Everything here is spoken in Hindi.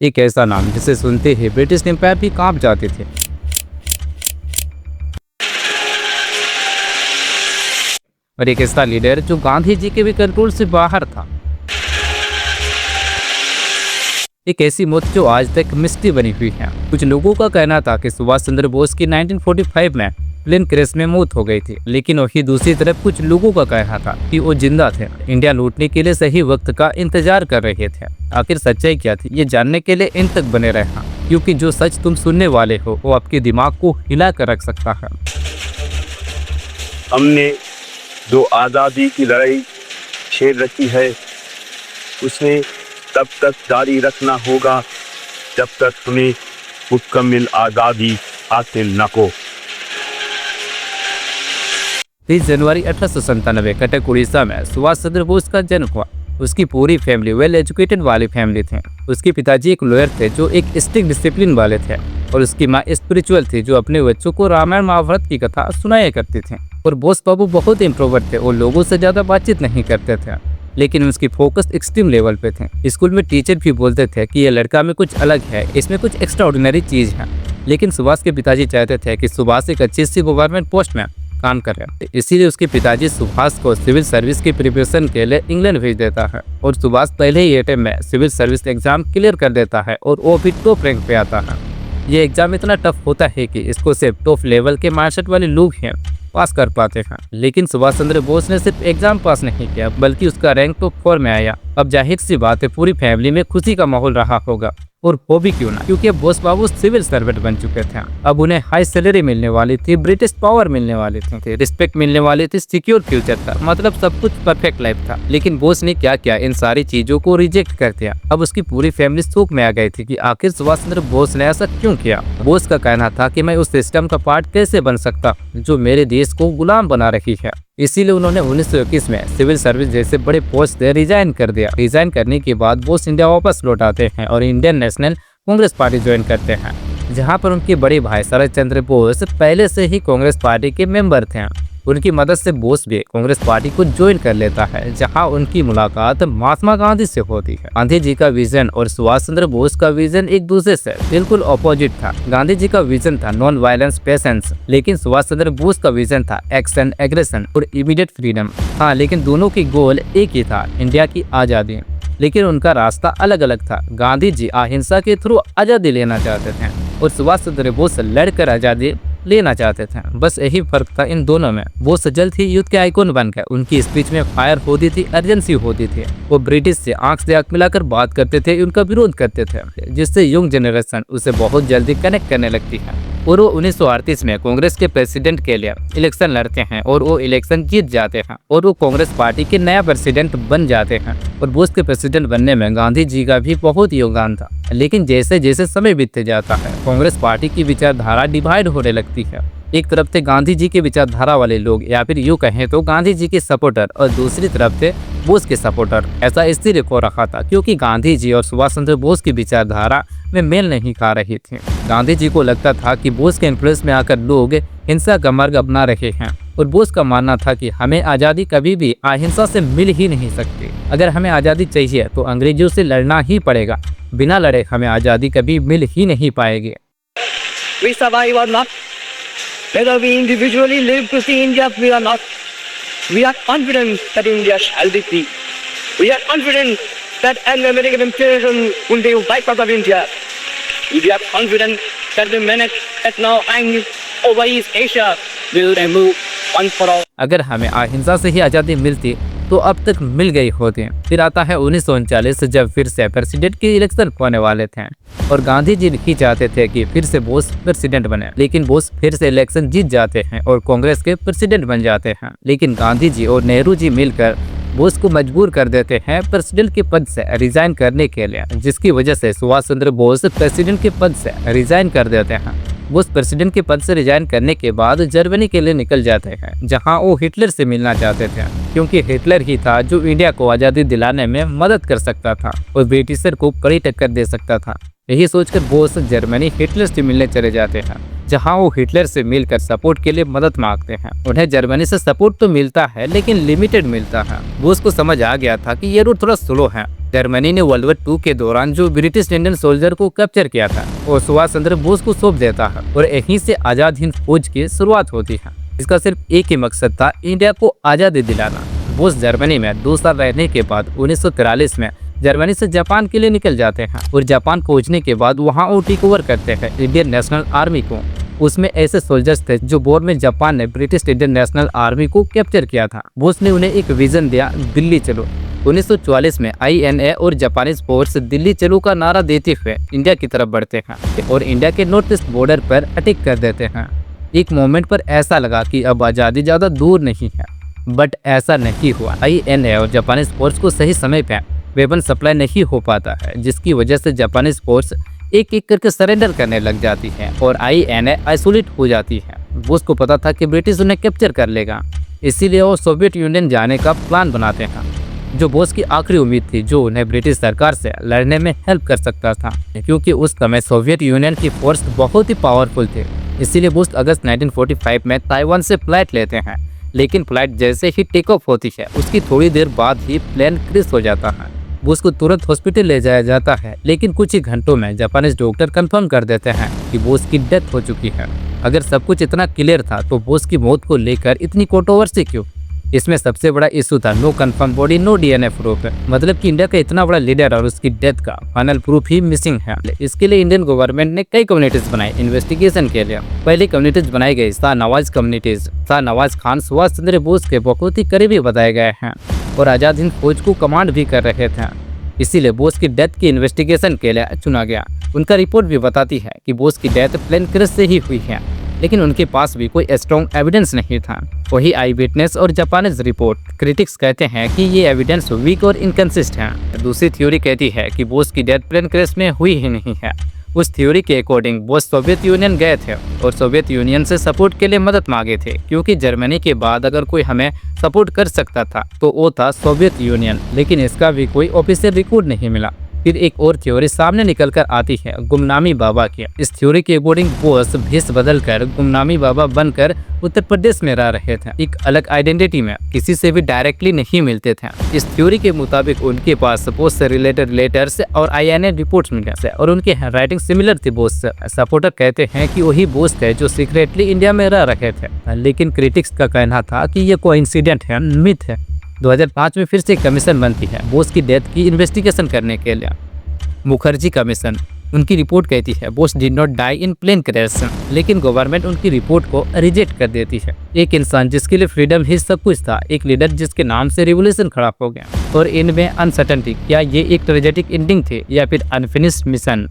एक ऐसा नाम जिसे सुनते ही ब्रिटिश एम्पायर भी कांप जाते थे। और एक ऐसा लीडर जो गांधी जी के भी कंट्रोल से बाहर था। एक ऐसी मौत जो आज तक मिस्ट्री बनी हुई है। कुछ लोगों का कहना था कि सुभाष चंद्र बोस की 1945 में प्लेन क्रैश में मौत हो गई थी, लेकिन वही दूसरी तरफ कुछ लोगों का कहना था कि वो जिंदा थे, इंडिया लूटने के लिए सही वक्त का इंतजार कर रहे थे। आखिर सच्चाई क्या थी, ये जानने के लिए इन तक बने रहना, क्योंकि जो सच तुम सुनने वाले हो वो आपके दिमाग को हिला कर रख सकता है। हमने जो आज़ादी की लड़ाई छेड़ रखी है उसे तब तक जारी रखना होगा जब तक हमें मुकम्मल आज़ादी हासिल न हो। 30 जनवरी 1897 कटक उड़ीसा में सुभाष चंद्र बोस का जन्म हुआ। उसकी पूरी फैमिली वेल एजुकेटेड वाली फैमिली थी। उसके पिताजी एक लॉयर थे जो एक स्ट्रिक्ट डिसिप्लिन वाले थे, और उसकी माँ स्पिरिचुअल थी जो अपने बच्चों को रामायण महाभारत की कथा सुनाया करती थी। और बोस बाबू बहुत इंट्रोवर्ट थे और लोगों से ज्यादा बातचीत नहीं करते थे, लेकिन उसकी फोकस एक्सट्रीम लेवल पे थे। स्कूल में टीचर भी बोलते थे कि ये लड़का में कुछ अलग है, इसमें कुछ एक्स्ट्रा ऑर्डिनरी चीज है। लेकिन सुभाष के पिताजी चाहते थे कि सुभाष एक अच्छी सी गवर्नमेंट पोस्ट में काम कर रहे, इसीलिए उसके पिताजी सुभाष को सिविल सर्विस की प्रिपरेशन के लिए इंग्लैंड भेज देता है। और सुभाष पहले ही अटेम्प्ट में सिविल सर्विस एग्जाम क्लियर कर देता है और वो भी टॉप रैंक पे आता है। ये एग्जाम इतना टफ होता है कि इसको सिर्फ टॉप लेवल के मार्कशीट वाले लोग हैं पास कर पाते हैं। लेकिन सुभाष चंद्र बोस ने सिर्फ एग्जाम पास नहीं किया, बल्कि उसका रैंक टॉप 4 में आया। अब जाहिर सी बात है पूरी फैमिली में खुशी का माहौल रहा होगा, और वो भी क्यों ना, क्योंकि अब बोस बाबू सिविल सर्वेंट बन चुके थे। अब उन्हें हाई सैलरी मिलने वाली थी, ब्रिटिश पावर मिलने वाली थी, रिस्पेक्ट मिलने वाली थी, सिक्योर फ्यूचर था, मतलब सब कुछ परफेक्ट लाइफ था। लेकिन बोस ने क्या किया, इन सारी चीजों को रिजेक्ट कर दिया। अब उसकी पूरी फैमिली शोक में आ गई थथी कि आखिर सुभाष चंद्र बोस ने ऐसा क्यों किया। बोस का कहना था कि मैं उस सिस्टम का पार्ट कैसे बन सकता जो मेरे देश को गुलाम बना रही है। इसीलिए उन्होंने 1921 में सिविल सर्विस जैसे बड़े पोस्ट से रिजाइन कर दिया। रिजाइन करने के बाद बोस इंडिया वापस लौट आते हैं और Indian national Congress party join करते हैं, जहां पर उनके बड़े भाई शरद चंद्र बोस पहले से ही कांग्रेस पार्टी के मेंबर थे। उनकी मदद से बोस भी कांग्रेस पार्टी को ज्वाइन कर लेता है, जहां उनकी मुलाकात महात्मा गांधी से होती है। गांधी जी का विजन और सुभाष चंद्र बोस का विजन एक दूसरे से बिल्कुल अपोजिट था। गांधी जी का विजन था नॉन वायलेंस पेशेंस, लेकिन सुभाष चंद्र बोस का विजन था एक्शन, एग्रेशन और इमीडिएट फ्रीडम। हाँ, लेकिन दोनों की गोल एक ही था, इंडिया की आज़ादी। लेकिन उनका रास्ता अलग अलग था। गांधी जी अहिंसा के थ्रू आज़ादी लेना चाहते थे और सुभाष चंद्र बोस लड़कर आज़ादी लेना चाहते थे। बस यही फर्क था इन दोनों में। बोस जल्द ही युद्ध के आइकॉन बन गए। उनकी स्पीच में फायर होती थी, अर्जेंसी होती थी। वो ब्रिटिश से आंख मिलाकर बात करते थे, उनका विरोध करते थे, जिससे यंग जनरेशन उसे बहुत जल्दी कनेक्ट करने लगती है। और वो 1938 में कांग्रेस के प्रेसिडेंट के लिए इलेक्शन लड़ते हैं और वो इलेक्शन जीत जाते हैं और वो कांग्रेस पार्टी के नया प्रेसिडेंट बन जाते हैं। और बोस के प्रेसिडेंट बनने में गांधी जी का भी बहुत योगदान था। लेकिन जैसे जैसे समय बीतते जाता है, कांग्रेस पार्टी की विचारधारा डिवाइड होने लगती है। एक तरफ थे गांधी जी के विचारधारा वाले लोग, या फिर यूँ कहें तो गांधी जी के सपोर्टर, और दूसरी तरफ थे बोस के सपोर्टर। ऐसा इसलिए हो रखा था क्योंकि गांधी जी और सुभाष चंद्र बोस की विचारधारा में मेल नहीं खा रही थी। गांधी जी को लगता था कि बोस के इन्फ्लुएंस में आकर लोग हिंसा का मार्ग अपना रहे हैं, और बोस का मानना था कि हमें आज़ादी कभी भी अहिंसा से मिल ही नहीं सकती। अगर हमें आज़ादी चाहिए तो अंग्रेजों से लड़ना ही पड़ेगा, बिना लड़े हमें आज़ादी कभी मिल ही नहीं पाएगी। We survive or not, whether we individually live to see India free or not, we are confident that India shall be free. We are confident that an American imperialism will be wiped out of India. We are confident that the menace that now hangs over East Asia will remove once for all. अगर हमें अहिंसा से ही आज़ादी मिलती तो अब तक मिल गई होती। फिर आता है 1939, जब फिर से प्रेसिडेंट के इलेक्शन होने वाले थे और गांधी जी नहीं चाहते थे कि फिर से बोस प्रेसिडेंट बने। लेकिन बोस फिर से इलेक्शन जीत जाते हैं और कांग्रेस के प्रेसिडेंट बन जाते हैं। लेकिन गांधी जी और नेहरू जी मिलकर बोस को मजबूर कर देते हैं प्रेसिडेंट के पद से रिजाइन करने के लिए, जिसकी वजह से सुभाष चंद्र बोस प्रेसिडेंट के पद से रिजाइन कर देते हैं। बोस प्रेसिडेंट के पद से रिजाइन करने के बाद जर्मनी के लिए निकल जाते हैं, जहां वो हिटलर से मिलना चाहते थे, क्योंकि हिटलर ही था जो इंडिया को आज़ादी दिलाने में मदद कर सकता था और ब्रिटिशर को कड़ी टक्कर दे सकता था। यही सोचकर बोस जर्मनी हिटलर से मिलने चले जाते हैं, जहां वो हिटलर से मिलकर सपोर्ट के लिए मदद मांगते हैं। उन्हें जर्मनी से सपोर्ट तो मिलता है, लेकिन लिमिटेड मिलता है। बोस को समझ आ गया था कि ये रूट थोड़ा स्लो है जर्मनी ने वर्ल्ड वॉर 2 के दौरान जो ब्रिटिश इंडियन सोल्जर को कैप्चर किया था वो सुभाष चंद्र बोस को सौंप देता है और यहीं से आजाद हिंद फौज की शुरुआत होती है। इसका सिर्फ एक ही मकसद था, इंडिया को आजादी दिलाना। बोस जर्मनी में 2 साल रहने के बाद 1943 में जर्मनी से जापान के लिए निकल जाते हैं और जापान पहुंचने के बाद वहां वो टेक ओवर करते हैं इंडियन नेशनल आर्मी को। उसमें ऐसे सोल्जर्स थे जो वॉर में जापान ने ब्रिटिश इंडियन नेशनल आर्मी को कैप्चर किया था। बोस ने उन्हें एक विजन दिया, दिल्ली चलो। 1944 में INA और जापानीज फोर्स दिल्ली चलो का नारा देते हुए इंडिया की तरफ बढ़ते हैं और इंडिया के नॉर्थ ईस्ट बॉर्डर पर अटैक कर देते हैं। एक मोमेंट पर ऐसा लगा कि अब आज़ादी ज़्यादा दूर नहीं है, बट ऐसा नहीं हुआ। INA और जापानीज फोर्स को सही समय पर वेपन सप्लाई नहीं हो पाता है, जिसकी वजह से जापानीज फोर्स एक एक करके सरेंडर करने लग जाती है और INA आइसोलेट हो जाती है। बोस को पता था कि ब्रिटिश उन्हें कैप्चर कर लेगा, इसीलिए वो सोवियत यूनियन जाने का प्लान बनाते हैं, जो बोस की आखिरी उम्मीद थी, जो उन्हें ब्रिटिश सरकार से लड़ने में हेल्प कर सकता था, क्योंकि उस समय सोवियत यूनियन की फोर्स बहुत ही पावरफुल थे। इसीलिए बोस अगस्त 1945 में ताइवान से फ्लाइट लेते हैं, लेकिन फ्लाइट जैसे ही टेक ऑफ होती है उसकी थोड़ी देर बाद ही प्लेन क्रैश हो जाता है। बोस को तुरंत हॉस्पिटल ले जाया जाता है, लेकिन कुछ ही घंटों में जापानीज डॉक्टर कंफर्म कर देते हैं कि बोस की डेथ हो चुकी है। अगर सब कुछ इतना क्लियर था तो बोस की मौत को लेकर इतनी कंट्रोवर्सी क्यों? इसमें सबसे बड़ा इशू था no confirm body no DNA proof, मतलब कि इंडिया का इतना बड़ा लीडर और उसकी डेथ का फाइनल प्रूफ ही मिसिंग है। इसके लिए इंडियन गवर्नमेंट ने कई कम्युनिटीज बनाई इन्वेस्टिगेशन के लिए। पहली कम्युनिटीज बनाई गई शाह नवाज कम्युनिटीज। शाह नवाज खान सुभाष चंद्र बोस के बहुत ही करीबी बताए गए हैं और आजाद हिंद फौज को कमांड भी कर रहे थे, इसीलिए बोस की डेथ की इन्वेस्टिगेशन के लिए चुना गया। उनका रिपोर्ट भी बताती है कि बोस की डेथ प्लेन क्रैश से ही हुई है, लेकिन उनके पास भी कोई स्ट्रॉन्ग एविडेंस नहीं था। वही आई विटनेस और जापानीज रिपोर्ट। क्रिटिक्स कहते हैं कि ये एविडेंस वीक और इनकंसिस्टेंट है। दूसरी थ्योरी कहती है कि बोस की डेथ प्लेन क्रैश में हुई ही नहीं है। उस थ्योरी के अकॉर्डिंग बोस सोवियत यूनियन गए थे और सोवियत यूनियन से सपोर्ट के लिए मदद मांगे थे, क्योंकि जर्मनी के बाद अगर कोई हमें सपोर्ट कर सकता था तो वो था सोवियत यूनियन, लेकिन इसका भी कोई ऑफिशियल रिकॉर्ड नहीं मिला। फिर एक और थ्योरी सामने निकल कर आती है गुमनामी बाबा की। इस थ्योरी के अकॉर्डिंग बोस भेष बदलकर गुमनामी बाबा बनकर उत्तर प्रदेश में रह रहे थे, एक अलग आइडेंटिटी में, किसी से भी डायरेक्टली नहीं मिलते थे। इस थ्योरी के मुताबिक उनके पास बोस से रिलेटेड लेटर्स और INA रिपोर्ट्स मिले और उनकी हैंडराइटिंग सिमिलर थी बोस से। सपोर्टर कहते हैं कि वही बोस थे जो सीक्रेटली इंडिया में रह रहे थे, लेकिन क्रिटिक्स का कहना था कि ये कोइंसिडेंट है, मिथ है। 2005 में फिर से एक कमीशन बनती है बोस की डेथ की इन्वेस्टिगेशन करने के लिए, मुखर्जी कमीशन। उनकी रिपोर्ट कहती है Bose did not die in plane crash, लेकिन गवर्नमेंट उनकी रिपोर्ट को रिजेक्ट कर देती है। एक इंसान जिसके लिए फ्रीडम ही सब कुछ था, एक लीडर जिसके नाम से रिवोल्यूशन खड़ा हो गया, और इनमें अनसर्टेनिटी, क्या ये एक ट्रेजेडिक एंडिंग थी या फिर अनफिनिश्ड मिशन।